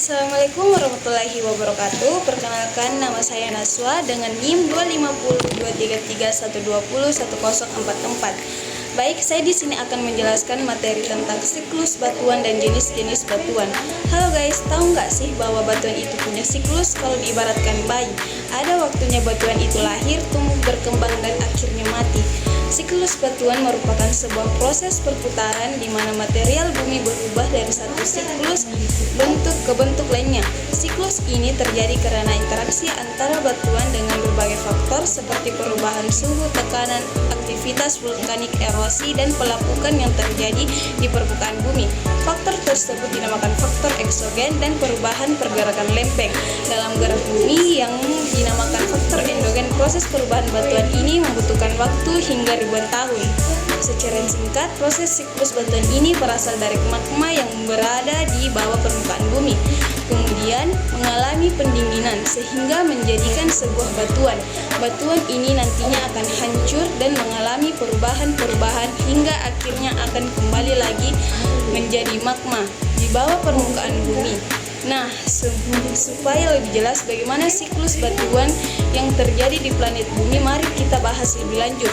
Assalamualaikum warahmatullahi wabarakatuh. Perkenalkan, nama saya Naswa dengan NIM 2502331201044. Baik, saya di sini akan menjelaskan materi tentang siklus batuan dan jenis-jenis batuan. Halo guys, tahu nggak sih bahwa batuan itu punya siklus? Kalau diibaratkan bayi, ada waktunya batuan itu lahir, tumbuh, berkembang, dan akhirnya mati. Siklus batuan merupakan sebuah proses perputaran di mana material bumi berubah dari satu siklus bentuk ke bentuk lainnya. Siklus ini terjadi karena interaksi antara batuan dengan berbagai faktor seperti perubahan suhu, tekanan, aktivitas vulkanik, erosi, dan pelapukan yang terjadi di permukaan bumi. Faktor tersebut dinamakan faktor eksogen dan perubahan pergerakan lempeng dalam gerak bumi yang dinamakan faktor endogen. Proses perubahan batuan ini membutuhkan waktu hingga ribuan tahun. Secara singkat, proses siklus batuan ini berasal dari magma yang berada di bawah permukaan bumi, kemudian mengalami pendinginan sehingga menjadikan sebuah batuan. Batuan ini nantinya akan hancur dan mengalami perubahan-perubahan hingga akhirnya akan kembali lagi menjadi magma di bawah permukaan bumi. Nah, supaya lebih jelas bagaimana siklus batuan yang terjadi di planet bumi, mari kita bahas lebih lanjut.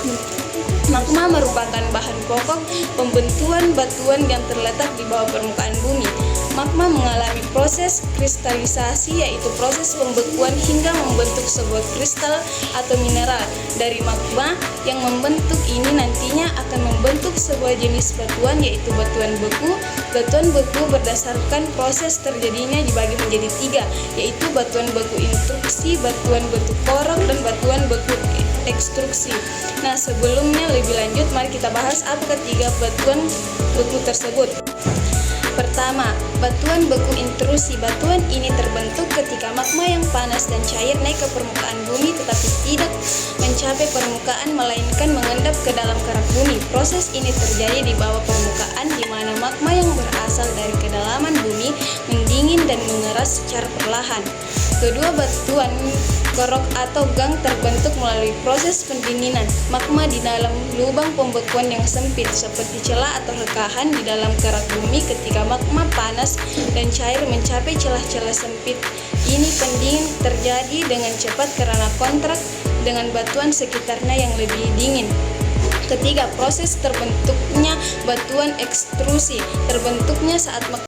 Magma merupakan bahan pokok pembentukan batuan yang terletak di bawah permukaan bumi. Magma mengalami proses kristalisasi, yaitu proses pembekuan hingga membentuk sebuah kristal atau mineral. Dari magma yang membentuk ini nantinya akan membentuk sebuah jenis batuan, yaitu batuan beku. Batuan beku berdasarkan proses terjadinya dibagi menjadi tiga, yaitu batuan beku intrusi, batuan beku korok, dan batuan beku ekstruksi. Nah, sebelumnya lebih lanjut, mari kita bahas apa ketiga batuan beku tersebut. Pertama, batuan beku intrusi. Batuan ini terbentuk ketika magma yang panas dan cair naik ke permukaan bumi tetapi tidak mencapai permukaan melainkan mengendap ke dalam kerak bumi. Proses ini terjadi di bawah permukaan di mana magma yang berasal dari kedalaman bumi mendingin dan mengeras secara perlahan. Kedua, batuan korok atau gang terbentuk melalui proses pendinginan magma di dalam lubang pembekuan yang sempit seperti celah atau rekahan di dalam kerak bumi. Ketika magma panas dan cair mencapai celah-celah sempit ini, pendingin terjadi dengan cepat karena kontrak dengan batuan sekitarnya yang lebih dingin. Ketiga, proses terbentuknya batuan ekstrusi. Terbentuknya saat